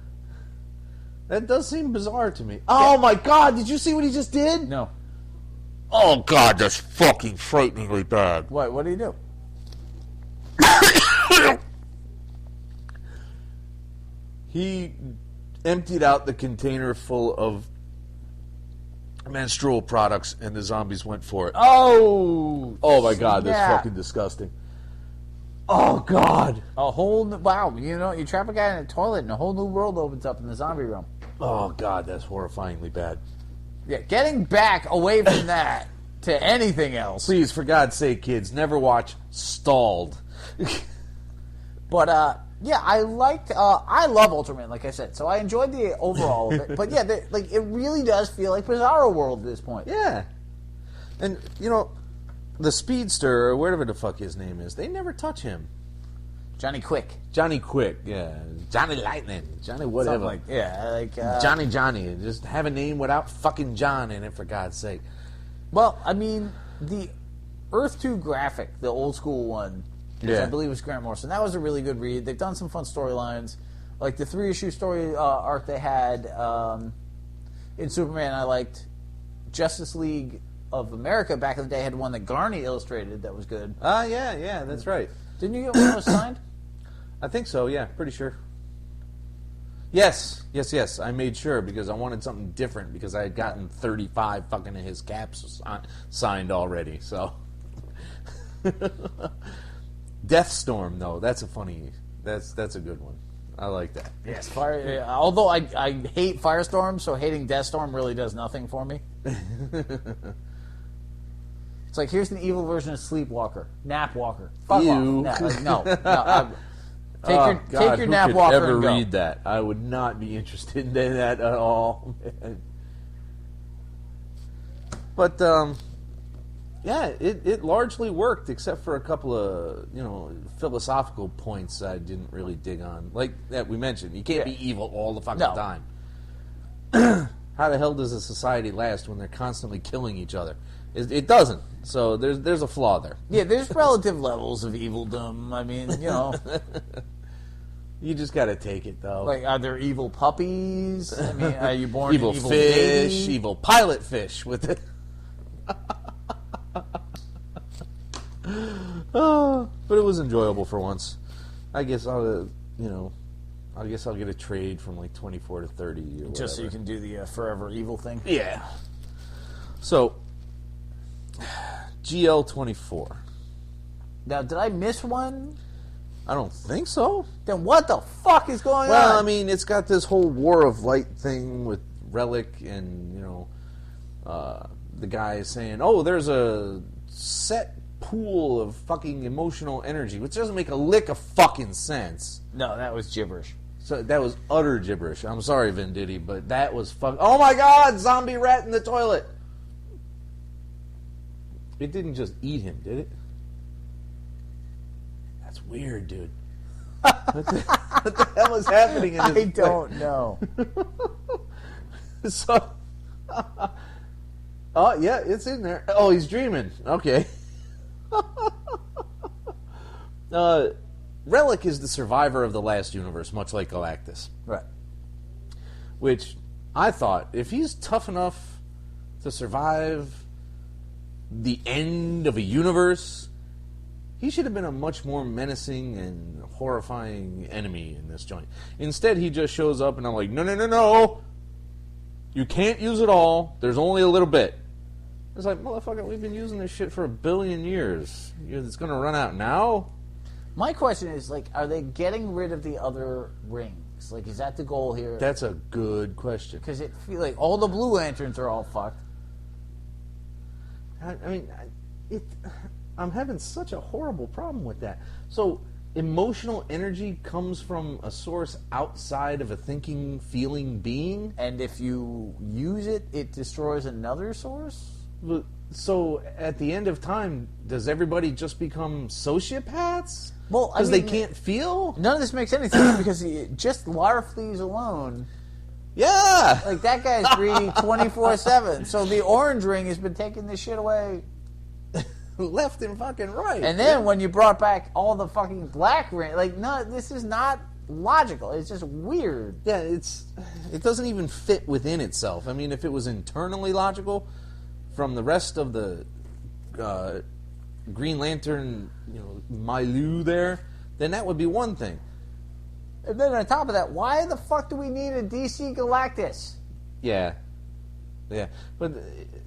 That does seem bizarre to me. Oh my God! Did you see what he just did? No. Oh, God, that's fucking frighteningly bad. What? What do you do? He emptied out the container full of menstrual products, and the zombies went for it. Oh! Oh my God, that's snap. fucking disgusting. Oh God! A whole wow! You know, you trap a guy in a toilet, and a whole new world opens up in the zombie realm. Oh God, that's horrifyingly bad. Yeah, getting back away from that to anything else. Please, for God's sake, kids, never watch Stalled. But yeah, I love Ultraman, like I said. So I enjoyed the overall of it. But yeah, like it really does feel like Bizarro World at this point. Yeah, and you know, the Speedster or whatever the fuck his name is, they never touch him. Johnny Quick, Johnny Quick, yeah, Johnny Lightning, Johnny whatever. Johnny. Just have a name without fucking John in it, for God's sake. Well, I mean, the Earth 2 graphic, the old school one, which I believe was Grant Morrison, that was a really good read. They've done some fun storylines. Like the 3-issue story arc they had in Superman, I liked. Justice League of America back in the day had one that Garney illustrated that was good. Yeah, that's right. Didn't you get one that was signed? I think so, yeah, pretty sure. Yes, I made sure because I wanted something different because I had gotten 35 fucking of his caps signed already, so. Deathstorm, though, that's a good one. I like that. Yes, although I hate Firestorm, so hating Deathstorm really does nothing for me. It's like, here's an evil version of Sleepwalker. Napwalker. Fuck Ew. off. No. Take your who Napwalker could ever and go. read that? I would not be interested in that at all. But, yeah, it largely worked, except for a couple of, philosophical points I didn't really dig on. Like that we mentioned, you can't be evil all the fucking time. How the hell does a society last when they're constantly killing each other? It doesn't. So there's a flaw there. Yeah, there's relative levels of evilldom. I mean, You just got to take it, though. Like, are there evil puppies? I mean, are you born evil an evil fish, baby? evil pilot fish with it. But it was enjoyable for once. I guess I'll get a trade from like 24 to 30 or whatever. Just so you can do the forever evil thing? Yeah. So, GL24. Now, did I miss one? I don't think so. Then what the fuck is going on? Well, I mean, it's got this whole War of Light thing with Relic and, the guy saying, there's a set pool of fucking emotional energy, which doesn't make a lick of fucking sense. No, that was gibberish. So that was utter gibberish. I'm sorry, Venditti, but that was oh my God, zombie rat in the toilet. It didn't just eat him, did it? That's weird, dude. What the hell is happening in this I don't know. So, oh yeah, it's in there. Oh, he's dreaming. Okay. Relic is the survivor of the last universe, much like Galactus. Right. Which I thought, if he's tough enough to survive the end of a universe, he should have been a much more menacing and horrifying enemy in this joint. Instead, he just shows up and I'm like, no. You can't use it all. There's only a little bit. It's like, motherfucker, we've been using this shit for 1 billion years. It's going to run out now? My question is, like, are they getting rid of the other rings? Like, is that the goal here? That's a good question. Because it feels like all the Blue Lanterns are all fucked. I'm having such a horrible problem with that. So, emotional energy comes from a source outside of a thinking, feeling being? And if you use it, it destroys another source? So, at the end of time, does everybody just become sociopaths? Well, because they can't feel? None of this makes any sense because just Larfleeze alone. Yeah! Like, that guy's greedy 24/7. So the orange ring has been taking this shit away left and fucking right. And then when you brought back all the fucking black ring, like, no, this is not logical. It's just weird. Yeah, it doesn't even fit within itself. I mean, if it was internally logical from the rest of the Green Lantern, milieu there, then that would be one thing. And then on top of that, why the fuck do we need a DC Galactus? Yeah. But,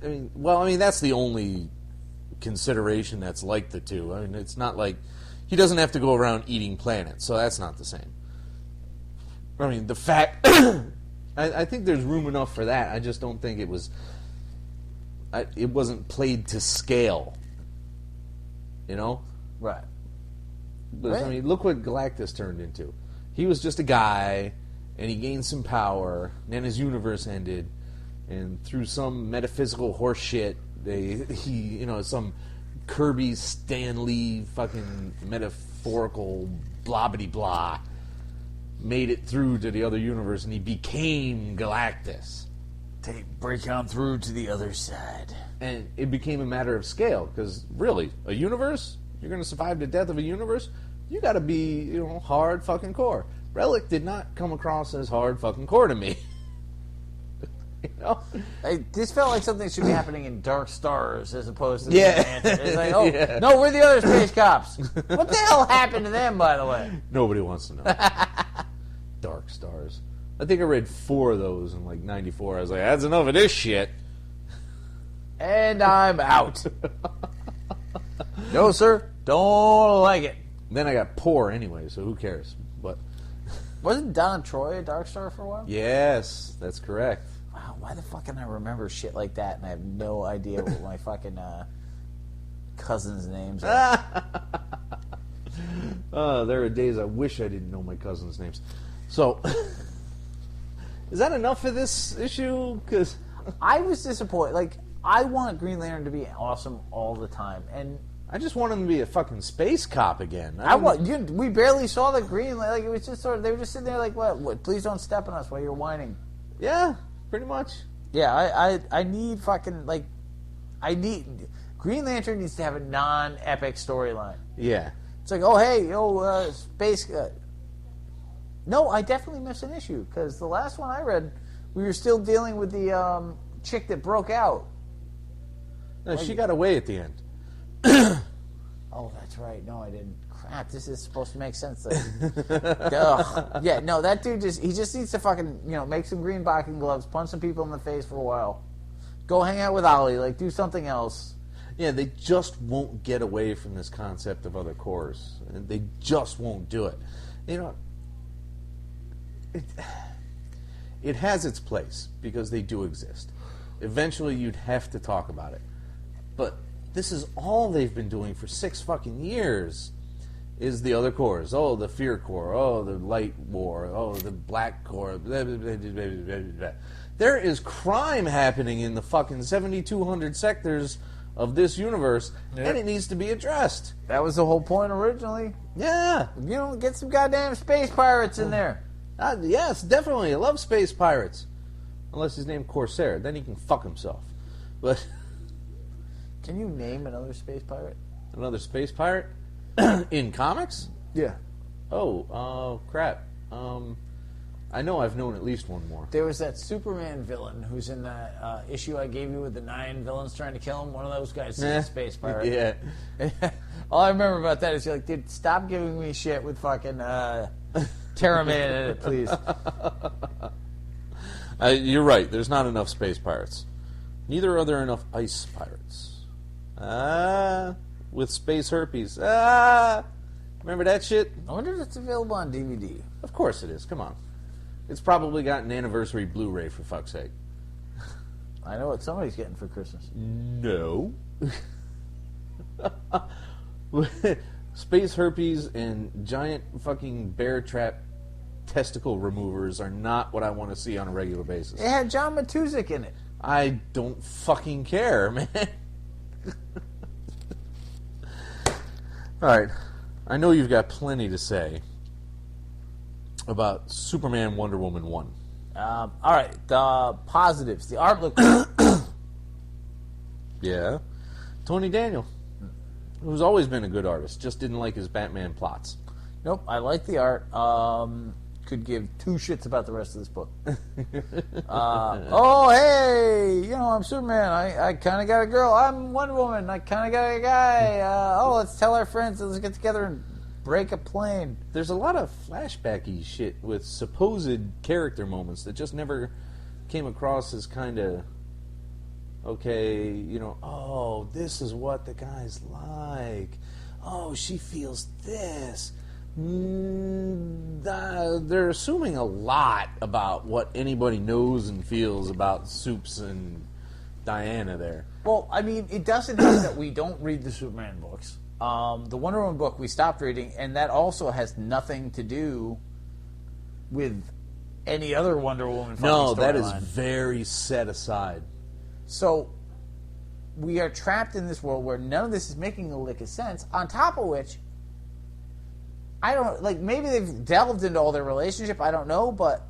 that's the only consideration that's like the two. I mean, it's not like he doesn't have to go around eating planets, so that's not the same. I mean, the fact... I think there's room enough for that. I just don't think it was... it wasn't played to scale. Right. But, I mean, look what Galactus turned into. He was just a guy, and he gained some power, and then his universe ended, and through some metaphysical horse shit, some Kirby Stan Lee fucking metaphorical blah-bitty-blah, made it through to the other universe, and he became Galactus. Break on through to the other side. And it became a matter of scale, because really, a universe, you're going to survive the death of a universe, you got to be, hard fucking core. Relic did not come across as hard fucking core to me. This felt like something should be happening in Dark Stars as opposed to Yeah. It's like, no, we're the other space cops. What the hell happened to them, by the way? Nobody wants to know. Dark Stars. I think I read 4 of those in 94. I was like, that's enough of this shit. And I'm out. No, sir. Don't like it. Then I got poor anyway, so who cares? But wasn't Don Troy a Dark Star for a while? Yes, that's correct. Wow, why the fuck can I remember shit like that and I have no idea what my fucking cousins' names are? There are days I wish I didn't know my cousins' names. So, is that enough for this issue? Because I was disappointed. I want Green Lantern to be awesome all the time, and I just want him to be a fucking space cop again. We barely saw the Green Lantern. It was just sort of, they were just sitting there like, what? Please don't step on us while you're whining. Yeah, pretty much. Yeah, I need fucking, Green Lantern needs to have a non-epic storyline. Yeah. It's like, oh, hey, space... No, I definitely missed an issue, because the last one I read, we were still dealing with the chick that broke out. No, she got away at the end. Oh, that's right. No, I didn't. Crap, this is supposed to make sense. Ugh. Yeah, no, that dude he just needs to fucking, make some green boxing gloves, punch some people in the face for a while. Go hang out with Ollie, do something else. Yeah, they just won't get away from this concept of other cores. They just won't do it. It has its place, because they do exist. Eventually, you'd have to talk about it. But this is all they've been doing for 6 fucking years, is the other cores. Oh, the Fear Corps. Oh, the Light War. Oh, the Black Corps. Blah, blah, blah, blah, blah, blah. There is crime happening in the fucking 7,200 sectors of this universe, and it needs to be addressed. That was the whole point originally. Yeah. Get some goddamn space pirates in there. Yes, definitely. I love space pirates. Unless he's named Corsair. Then he can fuck himself. But... Can you name another space pirate? Another space pirate? In comics? Yeah. Oh, crap. I know I've known at least one more. There was that Superman villain who's in that issue I gave you with the 9 villains trying to kill him. One of those guys is a space pirate. Yeah. All I remember about that is you're like, dude, stop giving me shit with fucking Terraman in it, please. You're right. There's not enough space pirates. Neither are there enough ice pirates. With space herpes. Remember that shit? I wonder if it's available on DVD. Of course it is. Come on. It's probably got an anniversary Blu-ray, for fuck's sake. I know what somebody's getting for Christmas. No. Space herpes and giant fucking bear trap testicle removers are not what I want to see on a regular basis. It had John Matuszak in it. I don't fucking care, man. Alright. I know you've got plenty to say about Superman Wonder Woman 1. Alright, the positives. The art looked good. Yeah. Tony Daniel, who's always been a good artist, just didn't like his Batman plots. Nope, I like the art. Could give two shits about the rest of this book. Oh, hey, I'm Superman. I kind of got a girl. I'm Wonder Woman. I kind of got a guy. Let's tell our friends. Let's get together and break a plane. There's a lot of flashbacky shit with supposed character moments that just never came across as kind of, okay, oh, this is what the guy's like. Oh, she feels this. They're assuming a lot about what anybody knows and feels about Supes and Diana there. Well, I mean, it doesn't mean that we don't read the Superman books. The Wonder Woman book we stopped reading, and that also has nothing to do with any other Wonder Woman fucking No, that is storyline. very set aside. So, we are trapped in this world where none of this is making a lick of sense, on top of which I don't, maybe they've delved into all their relationship, I don't know, but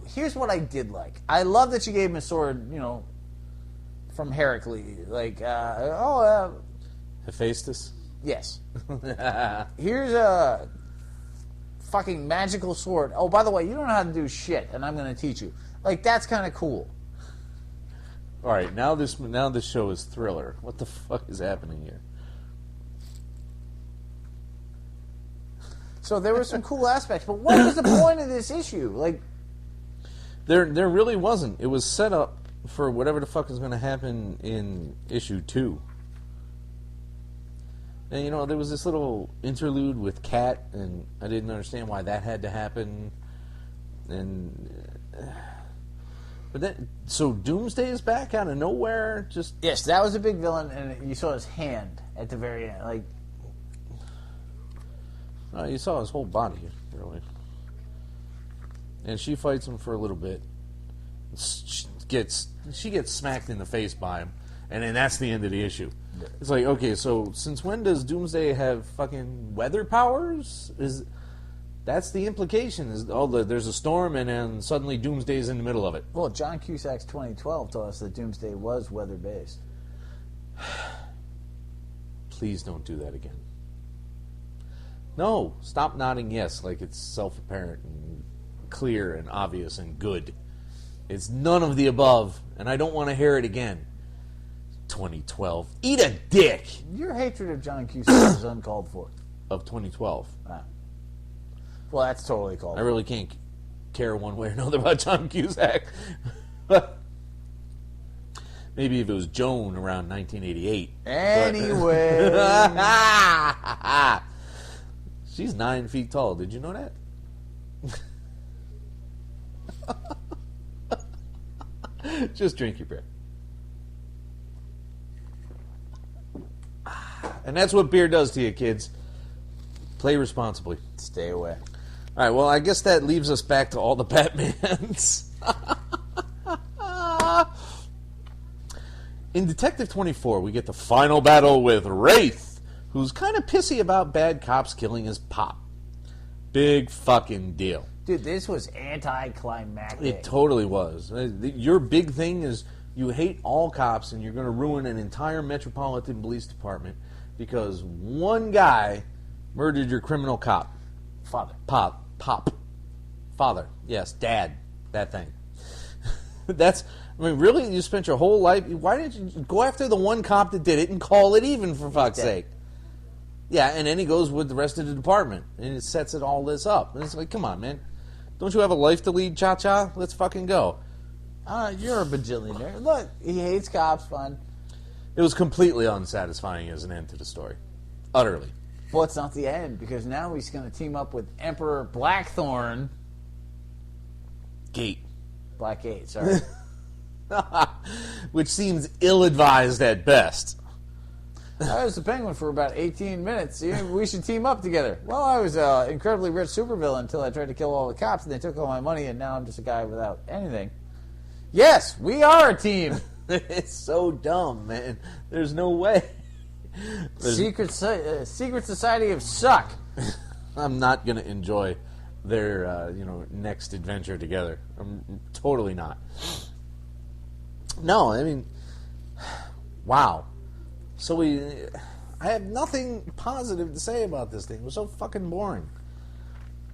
here's what I did like. I love that she gave him a sword, from Heracles. Hephaestus? Yes. Here's a fucking magical sword. Oh, by the way, you don't know how to do shit, and I'm going to teach you. That's kind of cool. All right, now this show is Thriller. What the fuck is happening here? So there were some cool aspects, but what was the point of this issue? There really wasn't. It was set up for whatever the fuck is going to happen in issue 2. And there was this little interlude with Kat, and I didn't understand why that had to happen. But then, so Doomsday is back out of nowhere. Yes, that was a big villain, and you saw his hand at the very end. You saw his whole body, really. And she fights him for a little bit. She gets smacked in the face by him, and then that's the end of the issue. It's like, okay, so since when does Doomsday have fucking weather powers? That's the implication? There's a storm, and then suddenly Doomsday's in the middle of it. Well, John Cusack's 2012 told us that Doomsday was weather-based. Please don't do that again. No, stop nodding yes like it's self-apparent and clear and obvious and good. It's none of the above, and I don't want to hear it again. 2012. Eat a dick! Your hatred of John Cusack is uncalled for. Of 2012. Well, that's totally called I for. really can't care one way or another about John Cusack. Maybe if it was Joan around 1988. Anyway. She's 9 feet tall. Did you know that? Just drink your beer. And that's what beer does to you, kids. Play responsibly. Stay away. All right, well, I guess that leaves us back to all the Batmans. In Detective 24, we get the final battle with WRAITH, who's kind of pissy about bad cops killing his pop. Big fucking deal. Dude, this was anticlimactic. It totally was. Your big thing is you hate all cops and you're going to ruin an entire metropolitan police department because one guy murdered your criminal cop. Father. Pop. Father. Yes, dad. That thing. Really? You spent your whole life... Why didn't you go after the one cop that did it and call it even, for fuck's sake? Yeah, and then he goes with the rest of the department, and it sets it all this up. And it's like, come on, man. Don't you have a life to lead, cha-cha? Let's fucking go. You're a bajillionaire. Look, he hates cops, fine. It was completely unsatisfying as an end to the story. Utterly. Well, it's not the end, because now he's going to team up with Emperor Blackthorn. Blackgate, sorry. Which seems ill-advised at best. I was the Penguin for about 18 minutes. We should team up together. Well, I was an incredibly rich supervillain until I tried to kill all the cops, and they took all my money, and now I'm just a guy without anything. Yes, we are a team. It's so dumb, man. There's no way. Secret Society of Suck. I'm not going to enjoy their next adventure together. I'm totally not. No, I mean, wow. So I have nothing positive to say about this thing. It was so fucking boring.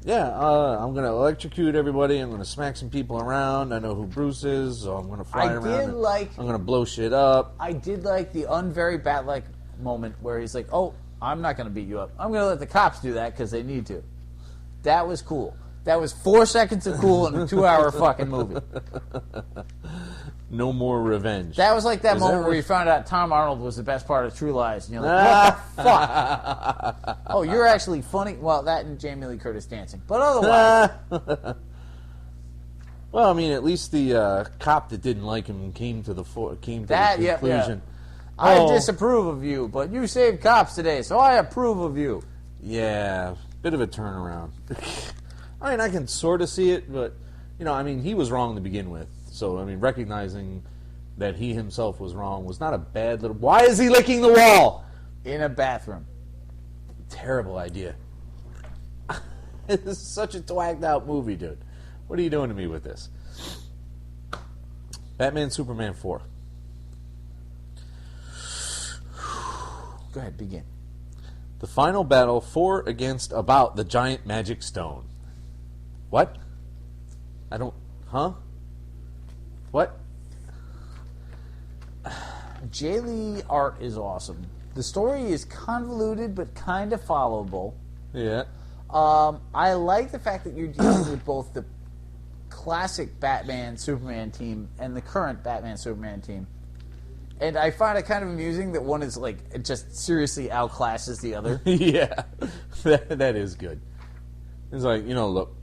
Yeah, I'm going to electrocute everybody. I'm going to smack some people around. I know who Bruce is, so I'm going to fly around. I'm going to blow shit up. I did like the very bat-like moment where he's like, oh, I'm not going to beat you up. I'm going to let the cops do that because they need to. That was cool. That was 4 seconds of cool in a 2-hour fucking movie. No more revenge. That was like that moment where you found out Tom Arnold was the best part of True Lies, and you're like, what the fuck? Oh, you're actually funny. Well, that and Jamie Lee Curtis dancing. But otherwise... Well, I mean, at least the cop that didn't like him came to the conclusion. Yeah. I disapprove of you, but you saved cops today, so I approve of you. Yeah, bit of a turnaround. I mean, I can sort of see it, but, I mean, he was wrong to begin with. So, I mean, recognizing that he himself was wrong was not a bad little... Why is he licking the wall? In a bathroom. Terrible idea. This is such a twagged out movie, dude. What are you doing to me with this? Batman Superman 4. Go ahead, begin. The final battle for against about the giant magic stone. What? I don't... Huh? What? Jay Lee art is awesome. The story is convoluted but kind of followable. Yeah. I like the fact that you're dealing with both the classic Batman Superman team and the current Batman Superman team. And I find it kind of amusing that one is like just seriously outclasses the other. Yeah. That is good. It's like, look.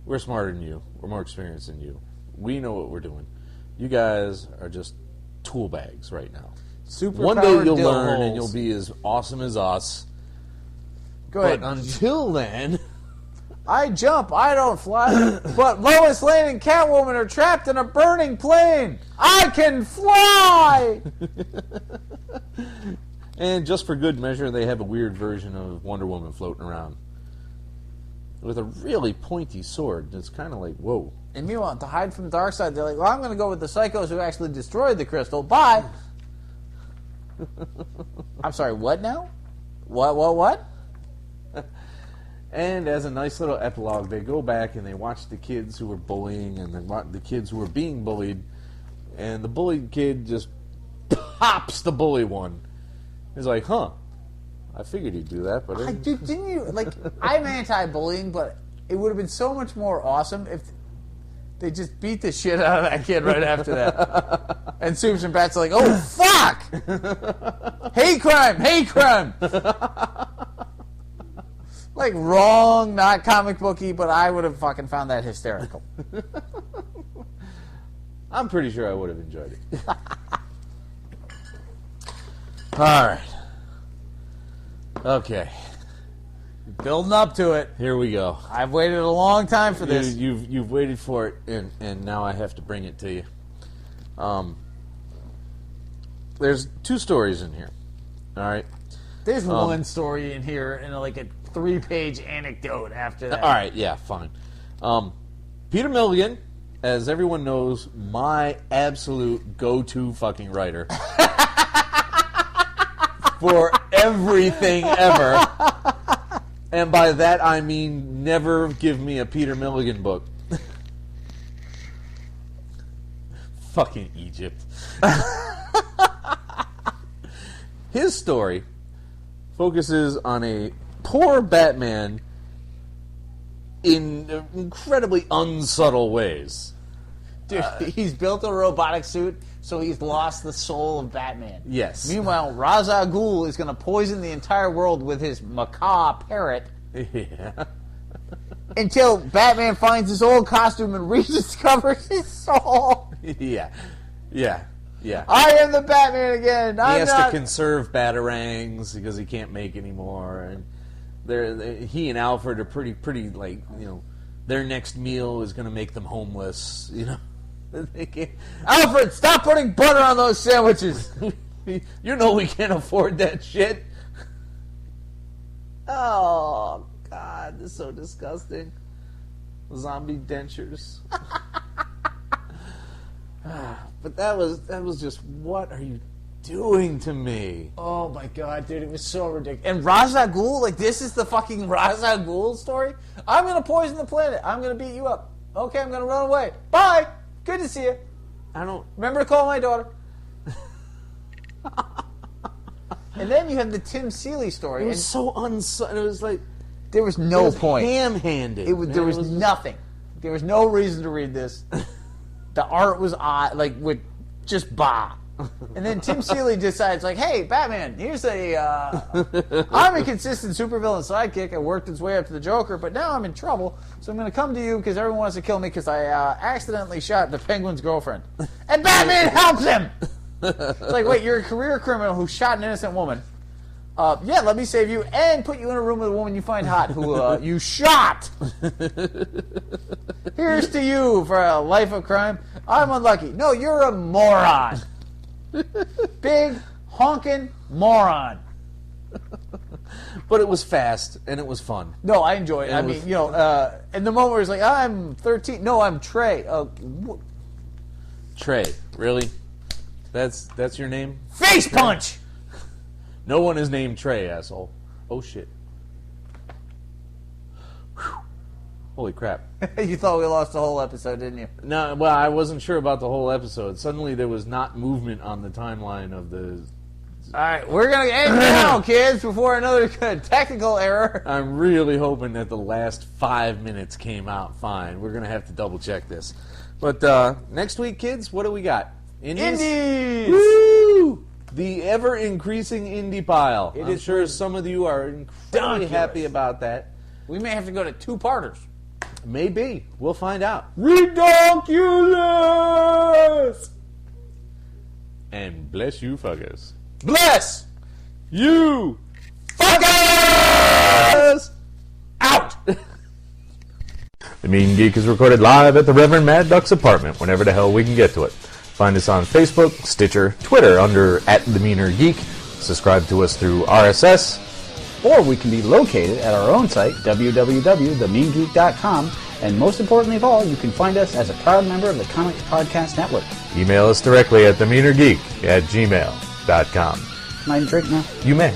We're smarter than you. We're more experienced than you. We know what we're doing. You guys are just tool bags right now. One day you'll learn and you'll be as awesome as us. Go ahead. But until then... I jump, I don't fly. But Lois Lane and Catwoman are trapped in a burning plane. I can fly! And just for good measure, they have a weird version of Wonder Woman floating around. With a really pointy sword. It's kind of like, whoa. And meanwhile, to hide from the dark side, they're like, well, I'm going to go with the psychos who actually destroyed the crystal. Bye! I'm sorry, what now? What? And as a nice little epilogue, they go back and they watch the kids who were bullying and the kids who were being bullied. And the bullied kid just pops the bully one. He's like, huh. I figured he'd do that, but... didn't you... I'm anti-bullying, but it would have been so much more awesome if they just beat the shit out of that kid right after that. And Supes and Bats are like, oh, fuck! Hate crime! Wrong, not comic booky, but I would have fucking found that hysterical. I'm pretty sure I would have enjoyed it. All right. Okay. Building up to it. Here we go. I've waited a long time for this. You've waited for it, and now I have to bring it to you. There's 2 stories in here. All right. There's one story in here and a 3-page anecdote after that. All right, yeah, fine. Peter Milligan, as everyone knows, my absolute go-to fucking writer for everything ever. And by that I mean never give me a Peter Milligan book. Fucking Egypt. His story focuses on a poor Batman in incredibly unsubtle ways. Dude, he's built a robotic suit, so he's lost the soul of Batman. Yes. Meanwhile, Ra's al Ghul is going to poison the entire world with his macaw parrot. Yeah. Until Batman finds his old costume and rediscovers his soul. Yeah. I am the Batman again. He has to conserve batarangs because he can't make anymore. And he and Alfred are pretty their next meal is going to make them homeless. They can't. Alfred, stop putting butter on those sandwiches. We can't afford that shit. Oh God, this is so disgusting. Zombie dentures. But that was just, what are you doing to me? Oh my god, dude, it was so ridiculous. And Ra's al Ghul, like, this is the fucking Ra's al Ghul story? I'm gonna poison the planet. I'm gonna beat you up. Okay, I'm gonna run away. Bye! Good to see you. I don't... Remember to call my daughter. And then you have the Tim Seeley story. It was so it was like... There was no point. Ham-handed. There was nothing. There was no reason to read this. The art was odd, like, with just bah. And then Tim Seeley decides, like, hey, Batman, here's I'm a consistent supervillain sidekick. I worked its way up to the Joker, but now I'm in trouble, so I'm going to come to you because everyone wants to kill me because I accidentally shot the Penguin's girlfriend. And Batman helps him! It's like, wait, you're a career criminal who shot an innocent woman. Yeah, let me save you and put you in a room with a woman you find hot who you shot. Here's to you for a life of crime. I'm unlucky. No, you're a moron. Big, honking moron. But it was fast, and it was fun. No, I enjoy it. I mean, you know, and the moment where it's like, I'm 13. No, I'm Trey. Trey, really? That's your name? Face punch! No one is named Trey, asshole. Oh, shit. Whew. Holy crap. You thought we lost the whole episode, didn't you? No, well, I wasn't sure about the whole episode. Suddenly there was not movement on the timeline of the... All right, we're going to end now, kids, before another technical error. I'm really hoping that the last 5 minutes came out fine. We're going to have to double-check this. But next week, kids, what do we got? Indies! Woo! The ever-increasing indie pile. I'm sure some of you are incredibly happy about that. We may have to go to two-parters. Maybe. We'll find out. Ridiculous! And bless you fuckers. Bless You fuckers! Out! The Mean Geek is recorded live at the Reverend Mad Duck's apartment whenever the hell we can get to it. Find us on Facebook, Stitcher, Twitter under @TheMeanerGeek. Subscribe to us through RSS. Or we can be located at our own site, www.themeangeek.com. And most importantly of all, you can find us as a proud member of the Comics Podcast Network. Email us directly at themeanergeek@gmail.com. Can I drink now? You may.